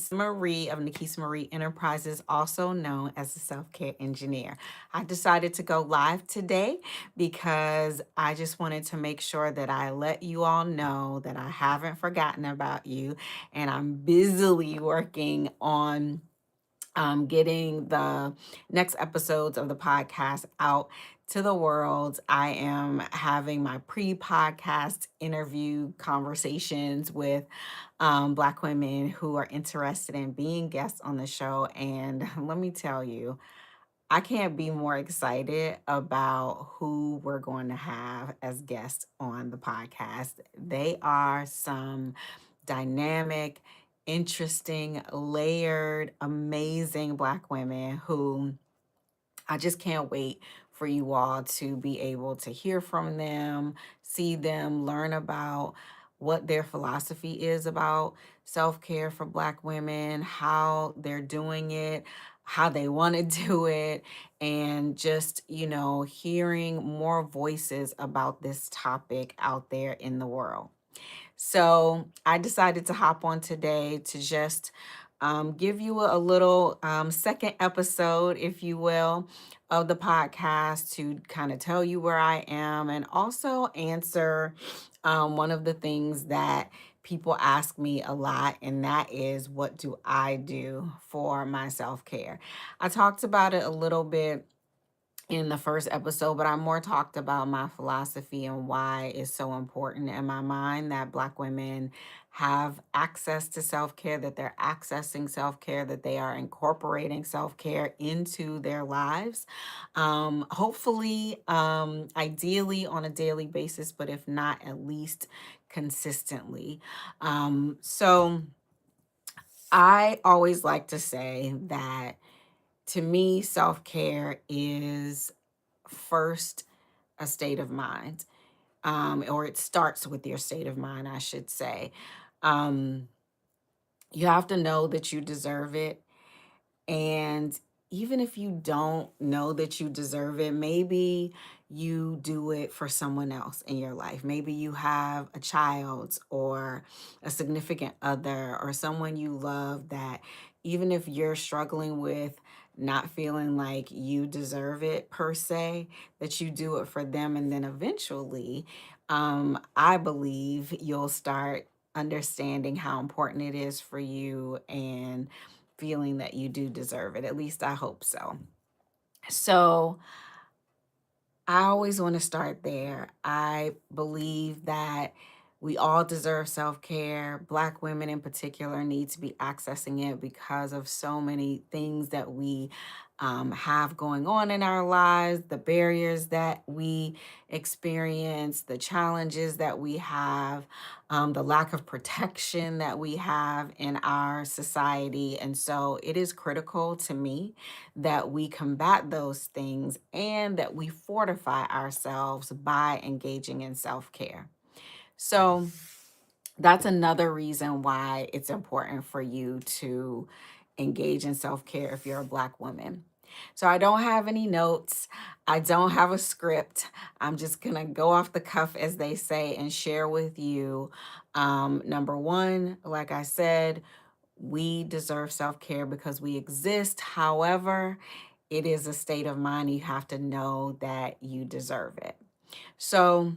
NaKeesa Marie of NaKeesa Marie Enterprises, also known as the Self-Care Engineer. I decided to go live today because I just wanted to make sure that I let you all know that I haven't forgotten about you, and I'm busily working on getting the next episodes of the podcast out to the world. I am having my pre-podcast interview conversations with Black women who are interested in being guests on the show. And let me tell you, I can't be more excited about who we're going to have as guests on the podcast. They are some dynamic, interesting, layered, amazing Black women who I just can't wait for you all to be able to hear from them, see them, learn about what their philosophy is about self care for Black women, how they're doing it, how they want to do it, and just, hearing more voices about this topic out there in the world. So I decided to hop on today to just give you a little second episode, if you will, of the podcast to kind of tell you where I am and also answer one of the things that people ask me a lot, and that is, what do I do for my self care? I talked about it a little bit in the first episode, but I more talked about my philosophy and why it's so important in my mind that Black women have access to self care, that they're accessing self care, that they are incorporating self care into their lives. Hopefully, ideally on a daily basis, but if not, at least consistently. So I always like to say that to me, self care is first a state of mind, or it starts with your state of mind, I should say. Um, you have to know that you deserve it. And even if you don't know that you deserve it, maybe you do it for someone else in your life. Maybe you have a child or a significant other or someone you love that even if you're struggling with not feeling like you deserve it per se, that you do it for them. And then eventually, I believe you'll start understanding how important it is for you and feeling that you do deserve it. At least I hope so. So I always want to start there. I believe that we all deserve self care. Black women in particular need to be accessing it because of so many things that we have going on in our lives, the barriers that we experience, the challenges that we have, the lack of protection that we have in our society. And so it is critical to me that we combat those things and that we fortify ourselves by engaging in self care. So that's another reason why it's important for you to engage in self care if you're a Black woman. So I don't have any notes. I don't have a script. I'm just going to go off the cuff, as they say, and share with you. Number one, like I said, we deserve self care because we exist. However, it is a state of mind. You have to know that you deserve it. So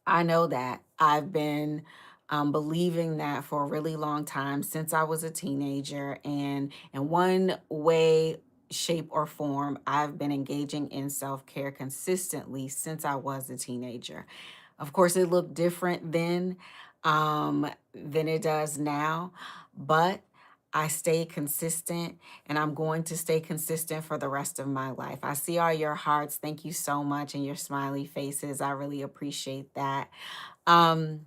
I know that I've been believing that for a really long time since I was a teenager. And in one way, shape, or form, I've been engaging in self care consistently since I was a teenager. Of course, it looked different then than it does now, but I stay consistent and I'm going to stay consistent for the rest of my life. I see all your hearts. Thank you so much, and your smiley faces. I really appreciate that. Um,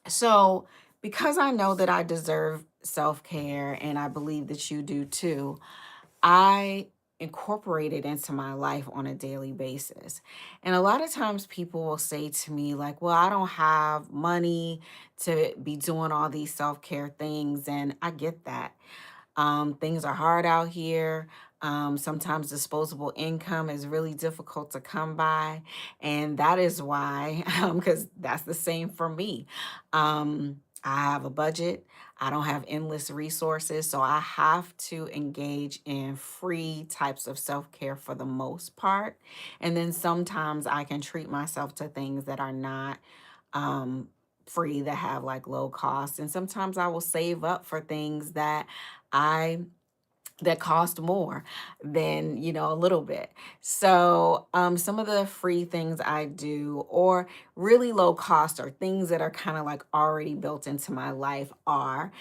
so, because I know that I deserve self care and I believe that you do too, I incorporate it into my life on a daily basis. And a lot of times people will say to me, like, well, I don't have money to be doing all these self care things. And I get that. Things are hard out here. Sometimes disposable income is really difficult to come by. And that is why, because that's the same for me. I have a budget. I don't have endless resources, so I have to engage in free types of self care for the most part. And then sometimes I can treat myself to things that are not um, free, that have like low cost. And sometimes I will save up for things I that cost more than, a little bit. So some of the free things I do, or really low cost, or things that are kind of like already built into my life, are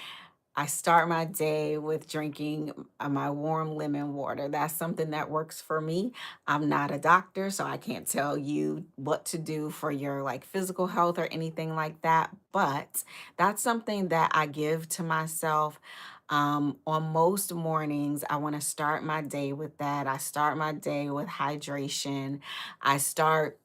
I start my day with drinking my warm lemon water. That's something that works for me. I'm not a doctor, so I can't tell you what to do for your like physical health or anything like that. But that's something that I give to myself. On most mornings, I want to start my day with that. I start my day with hydration. I start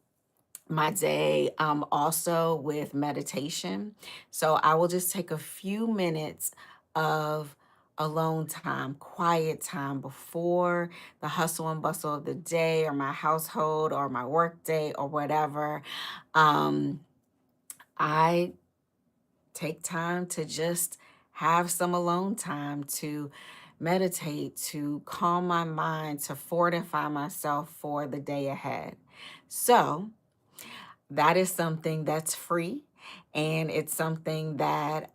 my day also with meditation. So I will just take a few minutes of alone time, quiet time before the hustle and bustle of the day, or my household, or my work day, or whatever. Um, I take time to just have some alone time, to meditate, to calm my mind, to fortify myself for the day ahead. So, that is something that's free, and it's something that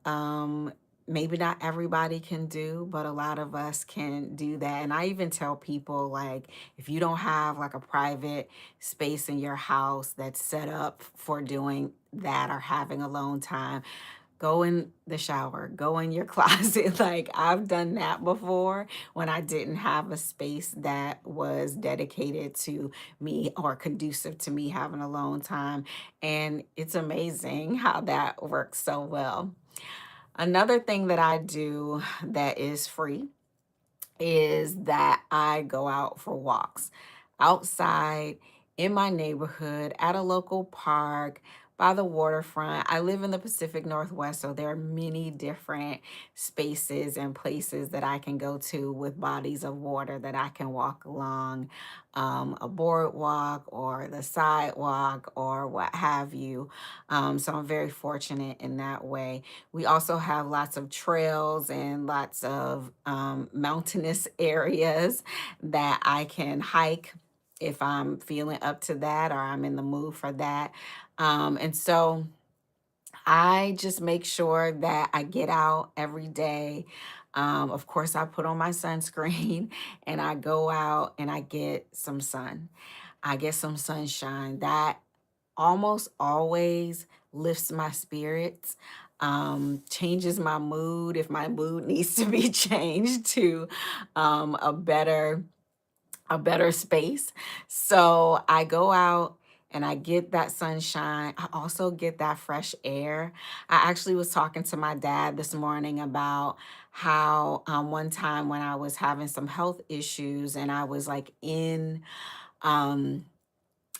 maybe not everybody can do, but a lot of us can do that. And I even tell people, like, if you don't have like a private space in your house that's set up for doing that, or having alone time, go in the shower, go in your closet. Like, I've done that before when I didn't have a space that was dedicated to me or conducive to me having alone time. And it's amazing how that works so well. Another thing that I do that is free is that I go out for walks outside in my neighborhood, at a local park, by the waterfront. I live in the Pacific Northwest, so there are many different spaces and places that I can go to with bodies of water that I can walk along, a boardwalk or the sidewalk or what have you. So I'm very fortunate in that way. We also have lots of trails and lots of mountainous areas that I can hike if I'm feeling up to that, or I'm in the mood for that. And so I just make sure that I get out every day. Of course, I put on my sunscreen and I go out and I get some sun. I get some sunshine. That almost always lifts my spirits, changes my mood if my mood needs to be changed to a better space. So I go out and I get that sunshine. I also get that fresh air. I actually was talking to my dad this morning about how one time when I was having some health issues, and um,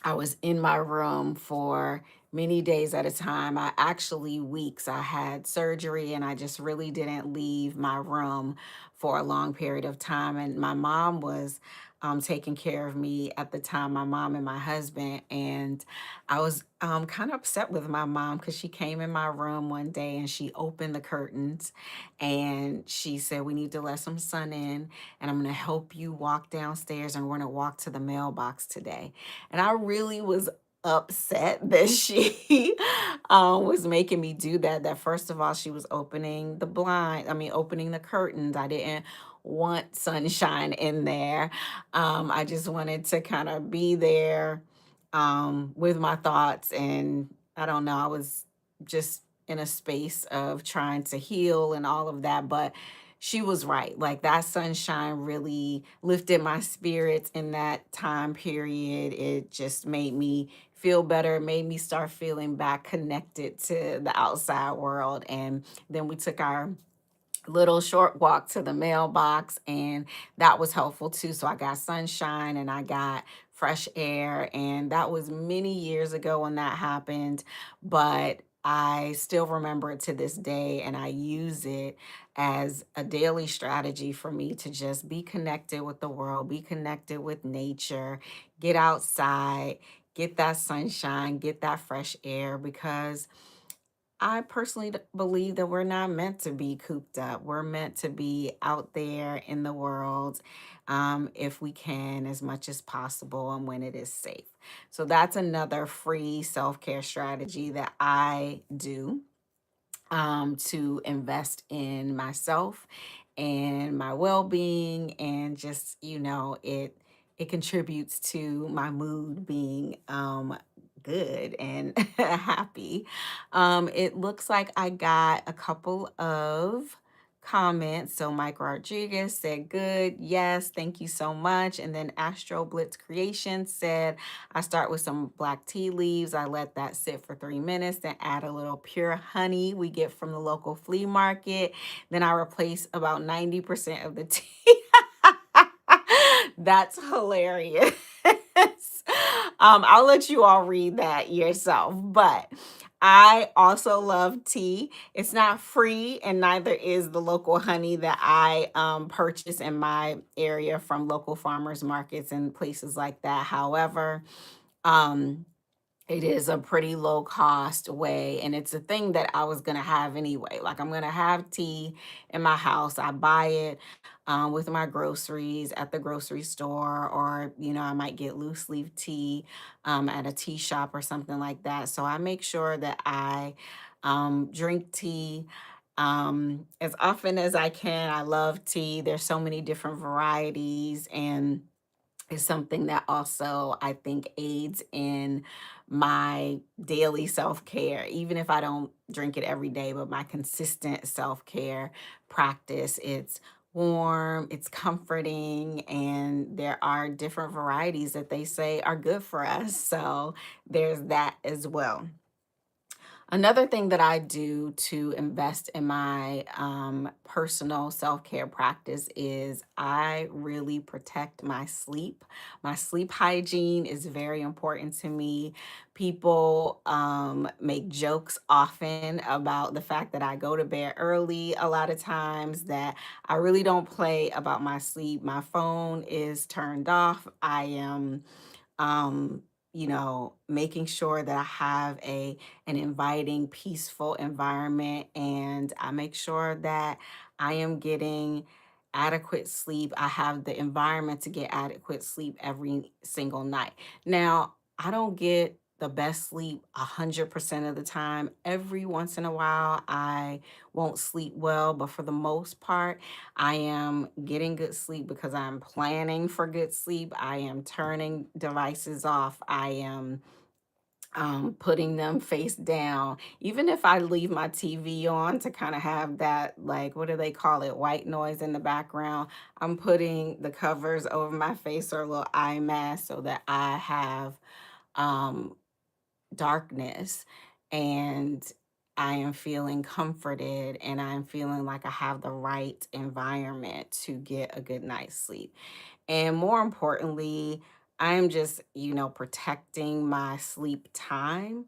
I was in my room for many days at a time. Actually, weeks. I had surgery and I just really didn't leave my room for a long period of time. And my mom was taking care of me at the time, my mom and my husband. And I was kind of upset with my mom because she came in my room one day and she opened the curtains and she said, "We need to let some sun in, and I'm going to help you walk downstairs, and we're going to walk to the mailbox today." And I really was upset that she was making me do that. That first of all, she was opening the curtains. I didn't want sunshine in there. I just wanted to kind of be there with my thoughts. And I don't know, I was just in a space of trying to heal and all of that. But she was right. Like, that sunshine really lifted my spirits in that time period. It just made me feel better, it made me start feeling back connected to the outside world. And then we took our little short walk to the mailbox, and that was helpful too. So I got sunshine and I got fresh air, and that was many years ago when that happened, but I still remember it to this day, and I use it as a daily strategy for me to just be connected with the world, be connected with nature, get outside, get that sunshine, get that fresh air, because I personally believe that we're not meant to be cooped up. We're meant to be out there in the world, if we can, as much as possible and when it is safe. So that's another free self care strategy that I do, to invest in myself and my well-being, and just, it contributes to my mood being good and happy. It looks like I got a couple of comments. So Mike Rodriguez said, good, yes, thank you so much. And then Astro Blitz Creation said, I start with some black tea leaves. I let that sit for 3 minutes, then add a little pure honey we get from the local flea market. Then I replace about 90% of the tea. That's hilarious. I'll let you all read that yourself. But I also love tea. It's not free, and neither is the local honey that I purchase in my area from local farmers markets and places like that. However, um, it is a pretty low cost way, and it's a thing that I was gonna have anyway. Like, I'm gonna have tea in my house. I buy it with my groceries at the grocery store, or I might get loose leaf tea at a tea shop or something like that. So I make sure that I drink tea as often as I can. I love tea. There's so many different varieties, and is something that also I think aids in my daily self care, even if I don't drink it every day, but my consistent self care practice. It's warm, it's comforting, and there are different varieties that they say are good for us. So there's that as well. Another thing that I do to invest in my personal self care practice is I really protect my sleep. My sleep hygiene is very important to me. People make jokes often about the fact that I go to bed early a lot of times, that I really don't play about my sleep. My phone is turned off. I am making sure that I have an inviting, peaceful environment, and I make sure that I am getting adequate sleep. I have the environment to get adequate sleep every single night. Now, I don't get the best sleep 100% of the time. Every once in a while, I won't sleep well, but for the most part, I am getting good sleep because I'm planning for good sleep. I am turning devices off. I am putting them face down. Even if I leave my TV on to kind of have that, like, what do they call it, white noise in the background, I'm putting the covers over my face or a little eye mask so that I have um, darkness, and I am feeling comforted, and I'm feeling like I have the right environment to get a good night's sleep. And more importantly, I'm just, protecting my sleep time,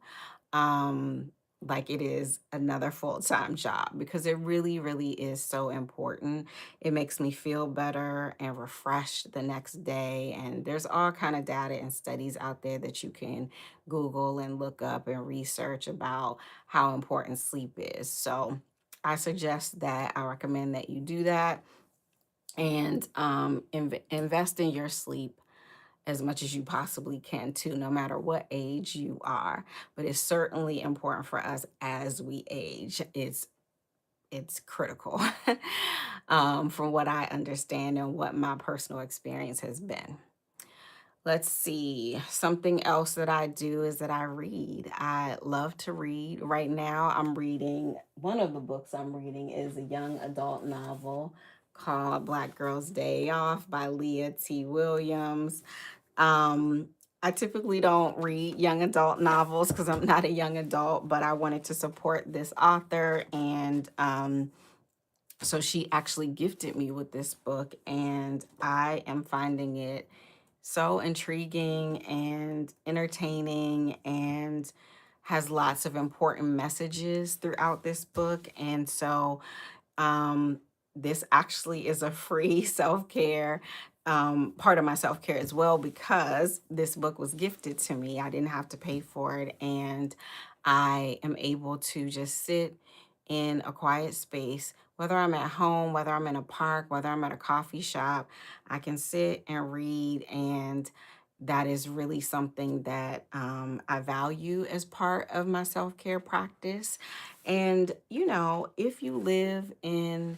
um, like it is another full-time job, because it really, really is so important. It makes me feel better and refreshed the next day. And there's all kind of data and studies out there that you can Google and look up and research about how important sleep is. So I suggest that, I recommend that you do that, and invest in your sleep as much as you possibly can too, no matter what age you are. But it's certainly important for us as we age. It's critical, from what I understand and what my personal experience has been. Let's see. Something else that I do is that I read. I love to read. Right now, I'm reading, one of the books I'm reading is a young adult novel called Black Girl's Day Off by Leah T. Williams. Um, I typically don't read young adult novels because I'm not a young adult, but I wanted to support this author. And so she actually gifted me with this book, and I am finding it so intriguing and entertaining, and has lots of important messages throughout this book. And so um, this actually is a free self care, part of my self care as well, because this book was gifted to me. I didn't have to pay for it. And I am able to just sit in a quiet space, whether I'm at home, whether I'm in a park, whether I'm at a coffee shop. I can sit and read, and that is really something that I value as part of my self care practice. And, if you live in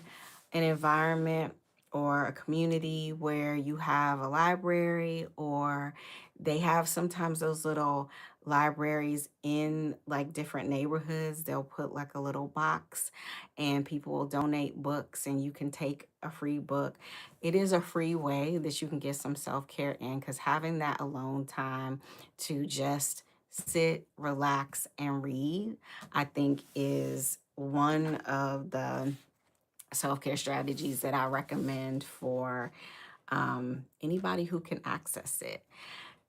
an environment or a community where you have a library, or they have sometimes those little libraries in like different neighborhoods, they'll put like a little box and people will donate books and you can take a free book. It is a free way that you can get some self-care in, because having that alone time to just sit, relax, and read, I think is one of the self-care strategies that I recommend for anybody who can access it.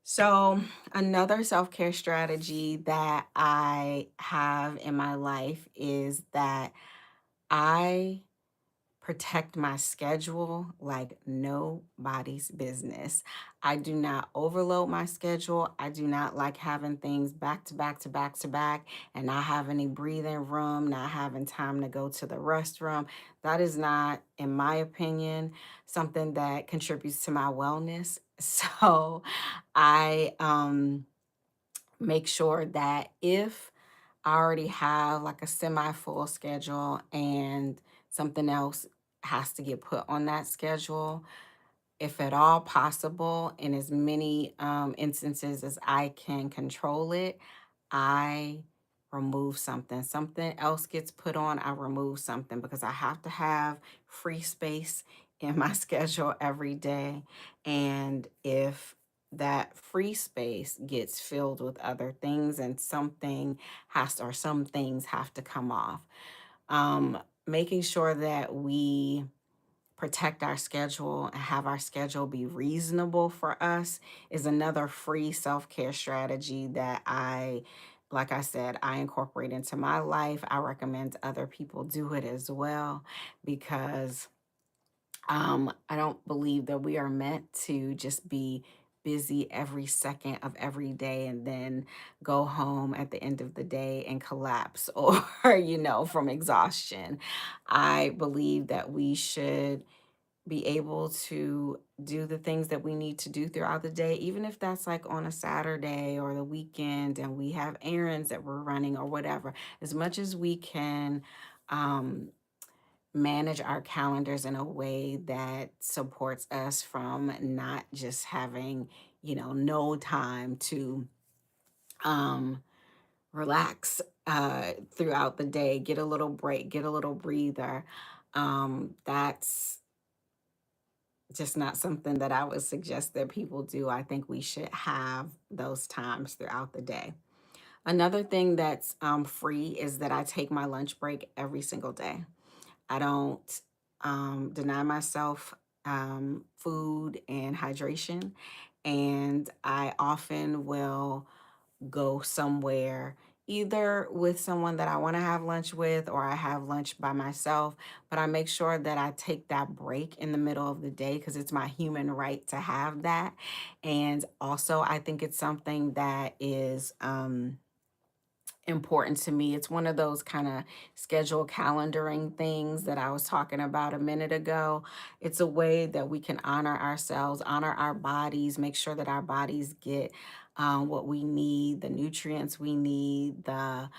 So, another self care strategy that I have in my life is that I protect my schedule like nobody's business. I do not overload my schedule. I do not like having things back to back to back to back and not having any breathing room, not having time to go to the restroom. That is not, in my opinion, something that contributes to my wellness. So I make sure that if I already have like a semi full schedule and something else has to get put on that schedule, if at all possible, in as many instances as I can control it, I remove something. Something else gets put on, I remove something, because I have to have free space in my schedule every day. And if that free space gets filled with other things and something or some things have to come off, making sure that we protect our schedule and have our schedule be reasonable for us is another free self-care strategy that like I said, I incorporate into my life. I recommend other people do it as well, because I don't believe that we are meant to just be busy every second of every day and then go home at the end of the day and collapse or, from exhaustion. I believe that we should be able to do the things that we need to do throughout the day, even if that's like on a Saturday or the weekend and we have errands that we're running or whatever. As much as we can um, manage our calendars in a way that supports us from not just having, no time to um, relax throughout the day, get a little break, get a little breather. That's just not something that I would suggest that people do. I think we should have those times throughout the day. Another thing that's free is that I take my lunch break every single day. I don't deny myself food and hydration. And I often will go somewhere either with someone that I want to have lunch with, or I have lunch by myself. But I make sure that I take that break in the middle of the day because it's my human right to have that. And also, I think it's something that is important to me. It's one of those kind of schedule calendaring things that I was talking about a minute ago. It's a way that we can honor ourselves, honor our bodies, make sure that our bodies get what we need, the nutrients we need, the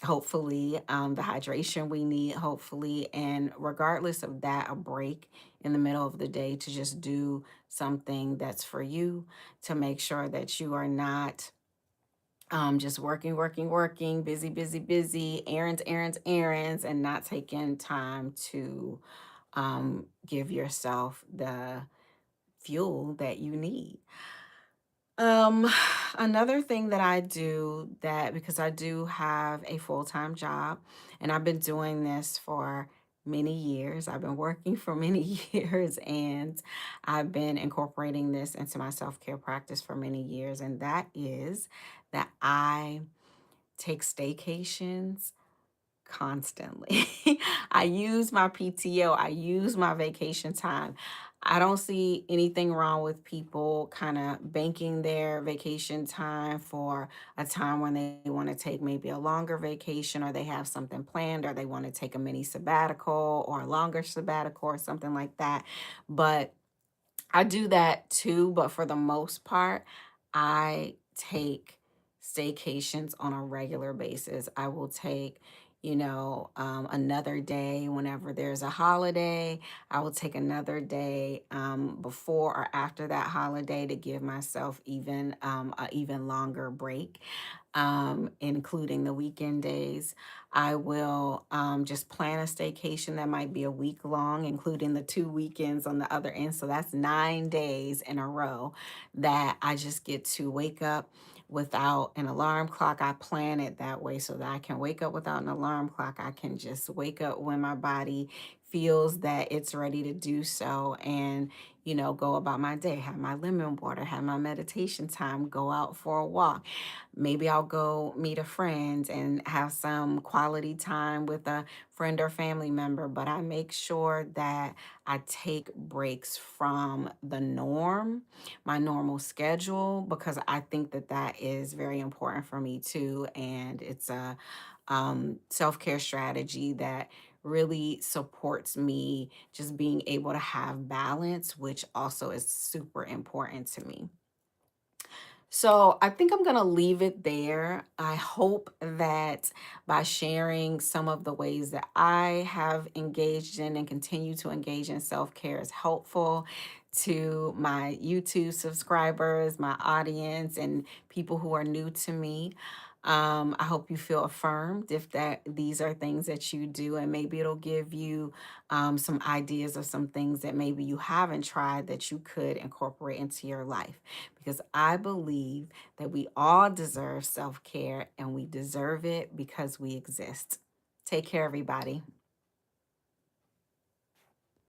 hopefully the hydration we need, hopefully. And regardless of that, a break in the middle of the day to just do something that's for you, to make sure that you are not just working, working, working, busy, busy, busy, errands, errands, errands, and not taking time to give yourself the fuel that you need. Um, Another thing that I do, that because I do have a full-time job and I've been doing this for many years. I've been working for many years, and I've been incorporating this into my self-care practice for many years. And that is that I take staycations constantly. I use my PTO, I use my vacation time. I don't see anything wrong with people kind of banking their vacation time for a time when they want to take maybe a longer vacation, or they have something planned, or they want to take a mini sabbatical or a longer sabbatical or something like that. But I do that too, but for the most part, I take staycations on a regular basis. I will take, another day whenever there's a holiday. I will take another day before or after that holiday to give myself even a even longer break, including the weekend days. I will just plan a staycation that might be a week long, including the 2 weekends on the other end. So that's 9 days in a row that I just get to wake up without an alarm clock. I plan it that way so that I can wake up without an alarm clock. I can just wake up when my body feels that it's ready to do so, and go about my day, have my lemon water, have my meditation time, go out for a walk. Maybe I'll go meet a friend and have some quality time with a friend or family member, but I make sure that I take breaks from the norm, my normal schedule, because I think that that is very important for me too. And it's a self care strategy that really supports me just being able to have balance, which also is super important to me. So I think I'm going to leave it there. I hope that by sharing some of the ways that I have engaged in and continue to engage in self care is helpful to my YouTube subscribers, my audience, and people who are new to me. I hope you feel affirmed if that these are things that you do, and maybe it'll give you some ideas of some things that maybe you haven't tried that you could incorporate into your life, because I believe that we all deserve self care, and we deserve it because we exist. Take care, everybody.